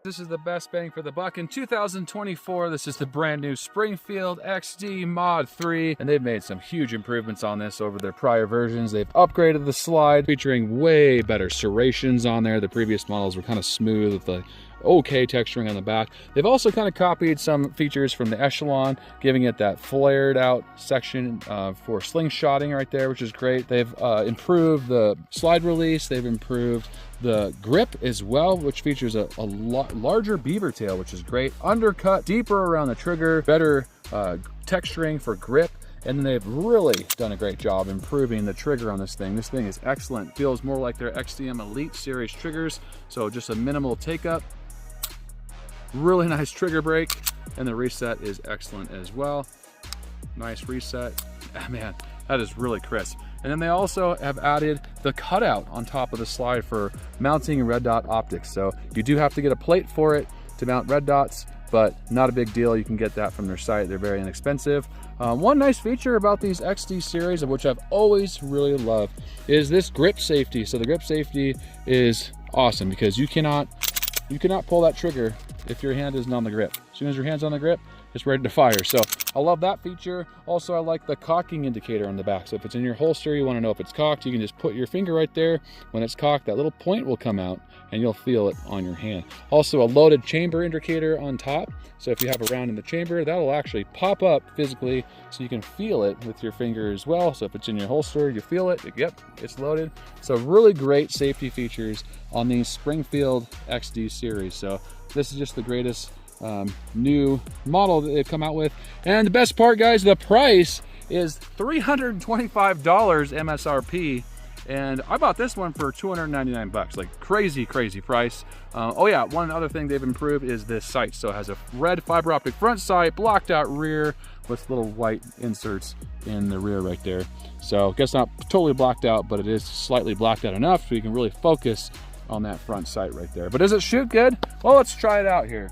This is the best bang for the buck. In 2024, this is the brand new Springfield XD Mod 3, and they've made some huge improvements on this over their prior versions. They've upgraded the slide, featuring way better serrations on there. The previous models were kind of smooth with the okay texturing on the back. They've also kind of copied some features from the Echelon, giving it that flared out section for slingshotting right there, which is great. They've improved the slide release. They've improved the grip as well, which features a larger beaver tail, which is great. Undercut deeper around the trigger, better texturing for grip. And then they've really done a great job improving the trigger on this thing. This thing is excellent. Feels more like their XDM Elite series triggers. So just a minimal take up. Really nice trigger break, and the reset is excellent as well. Nice reset. Man, that is really crisp. And then they also have added the cutout on top of the slide for mounting red dot optics. So you do have to get a plate for it to mount red dots, but not a big deal. You can get that from their site. They're very inexpensive. One nice feature about these XD series, of which I've always really loved, is this grip safety. So the grip safety is awesome because you cannot pull that trigger if your hand isn't on the grip. As soon as your hand's on the grip, it's ready to fire. So I love that feature. Also, I like the cocking indicator on the back. So if it's in your holster, you want to know if it's cocked, you can just put your finger right there. When it's cocked, that little point will come out and you'll feel it on your hand. Also, a loaded chamber indicator on top. So if you have a round in the chamber, that'll actually pop up physically so you can feel it with your finger as well. So if it's in your holster, you feel it, yep, it's loaded. So really great safety features on these Springfield XD series. So this is just the greatest new model that they've come out with. And the best part, guys, the price is $325 MSRP. And I bought this one for 299 bucks, like crazy price. Oh yeah, one other thing they've improved is this sight. So it has a red fiber optic front sight, blocked out rear with little white inserts in the rear right there. So I guess not totally blocked out, but it is slightly blocked out enough so you can really focus on that front sight right there. But does it shoot good? Well, let's try it out here.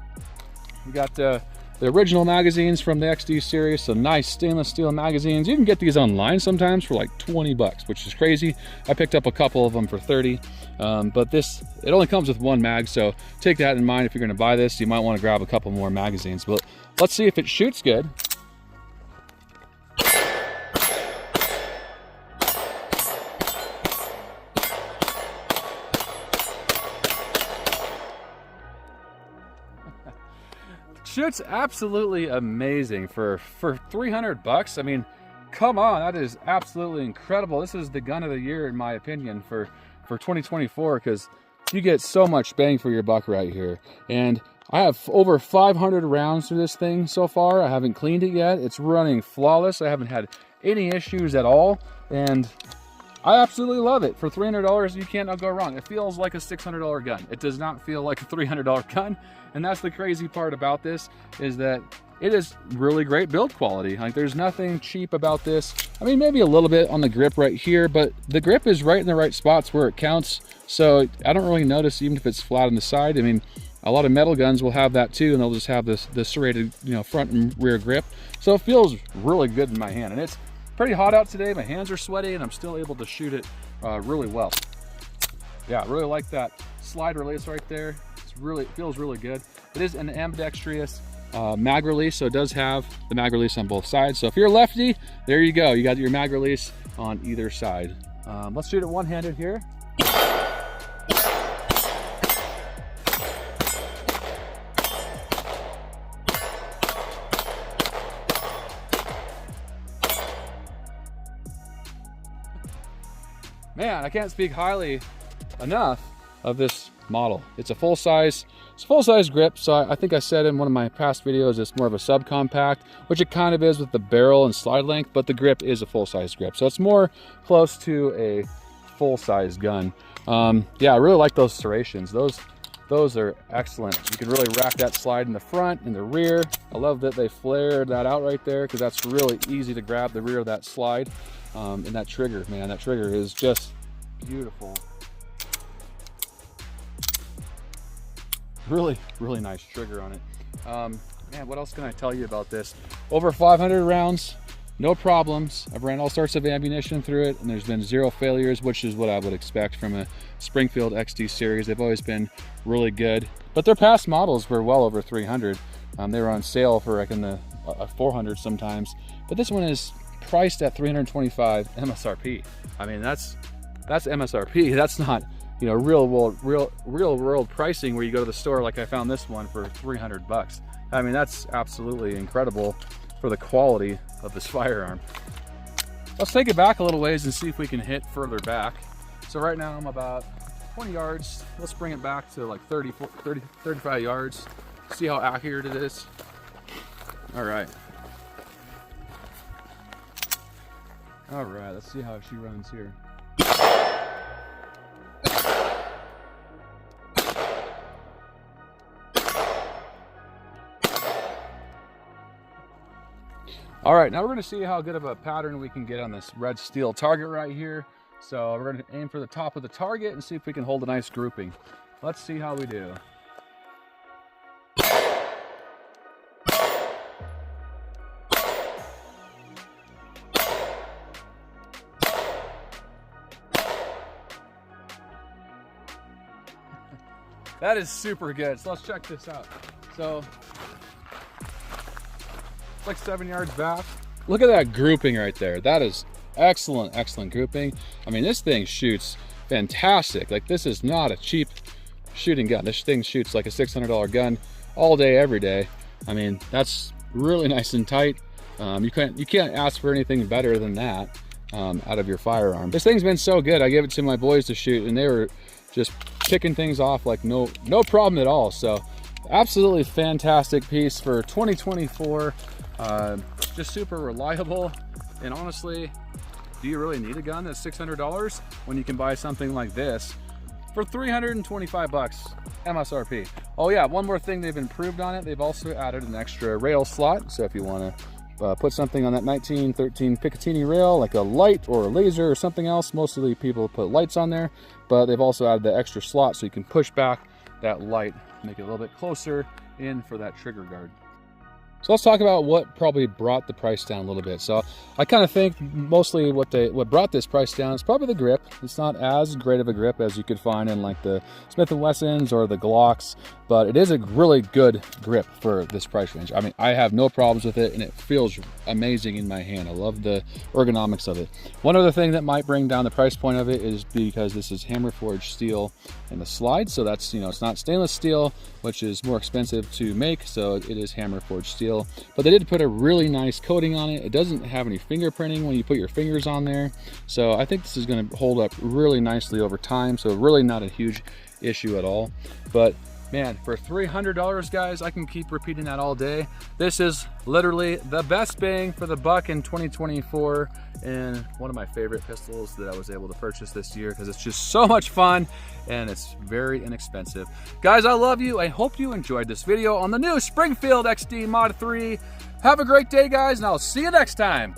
We got the original magazines from the XD series, so nice stainless steel magazines. You can get these online sometimes for like 20 bucks, which is crazy. I picked up a couple of them for 30, but it only comes with one mag, so take that in mind if you're gonna buy this. You might wanna grab a couple more magazines, but let's see if it shoots good. Shoots absolutely amazing for 300 bucks. I mean, come on, that is absolutely incredible. This is the gun of the year, in my opinion, for 2024, because you get so much bang for your buck right here. And I have over 500 rounds through this thing so far. I haven't cleaned it yet. It's running flawless. I haven't had any issues at all, and I absolutely love it. For $300, you can't go wrong. It feels like a $600 gun. It does not feel like a $300 gun. And that's the crazy part about this, is that it is really great build quality. Like, there's nothing cheap about this. I mean, maybe a little bit on the grip right here, but the grip is right in the right spots where it counts. So I don't really notice, even if it's flat on the side. I mean, a lot of metal guns will have that too, and they'll just have this serrated, front and rear grip. So it feels really good in my hand. And it's pretty hot out today. My hands are sweaty, and I'm still able to shoot it really well. Yeah, I really like that slide release right there. It feels really good. It is an ambidextrous mag release, so it does have the mag release on both sides. So if you're a lefty, there you go. You got your mag release on either side. Let's shoot it one-handed here. Man, I can't speak highly enough of this model. It's a full-size grip. So I think I said in one of my past videos, it's more of a subcompact, which it kind of is with the barrel and slide length, but the grip is a full-size grip. So it's more close to a full-size gun. Yeah, I really like those serrations. Those are excellent. You can really rack that slide in the front and the rear. I love that they flared that out right there, because that's really easy to grab the rear of that slide. And that trigger, man, that trigger is just beautiful. Really nice trigger on it. Man, what else can I tell you about this? Over 500 rounds no problems. I've ran all sorts of ammunition through it, and there's been 0 failures, which is what I would expect from a Springfield XD series. They've always been really good, but their past models were well over 300. They were on sale for like in the 400 sometimes, but this one is priced at 325 MSRP. I mean, that's MSRP. That's not, you know, real world pricing where you go to the store like I found this one for 300 bucks. I mean, that's absolutely incredible for the quality of this firearm. Let's take it back a little ways and see if we can hit further back. So right now I'm about 20 yards. Let's bring it back to like 35 yards. See how accurate it is. All right. All right, let's see how she runs here. All right, now we're gonna see how good of a pattern we can get on this red steel target right here. So we're gonna aim for the top of the target and see if we can hold a nice grouping. Let's see how we do. That is super good. So let's check this out. So it's like 7 yards back. Look at that grouping right there. That is excellent, excellent grouping. I mean, this thing shoots fantastic. Like, this is not a cheap shooting gun. This thing shoots like a $600 gun all day, every day. I mean, that's really nice and tight. You can't ask for anything better than that out of your firearm. This thing's been so good. I gave it to my boys to shoot, and they were just picking things off like no problem at all. So absolutely fantastic piece for 2024. Just super reliable, and honestly, do you really need a gun that's $600 when you can buy something like this for 325 bucks MSRP? Oh yeah, one more thing they've improved on it. They've also added an extra rail slot. So if you want to put something on that 1913 Picatinny rail, like a light or a laser or something else, mostly people put lights on there, but they've also added the extra slot so you can push back that light, make it a little bit closer in for that trigger guard. So let's talk about what probably brought the price down a little bit. So I kind of think mostly what brought this price down is probably the grip. It's not as great of a grip as you could find in like the Smith & Wessons or the Glocks, but it is a really good grip for this price range. I mean, I have no problems with it, and it feels amazing in my hand. I love the ergonomics of it. One other thing that might bring down the price point of it is because this is hammer forged steel in the slide. So that's, you know, it's not stainless steel, which is more expensive to make. So it is hammer forged steel, but they did put a really nice coating on it. It doesn't have any fingerprinting when you put your fingers on there. So I think this is going to hold up really nicely over time. So really not a huge issue at all. But man, for $300, guys, I can keep repeating that all day. This is literally the best bang for the buck in 2024, and one of my favorite pistols that I was able to purchase this year because it's just so much fun and it's very inexpensive. Guys, I love you. I hope you enjoyed this video on the new Springfield XD Mod 3. Have a great day, guys, and I'll see you next time.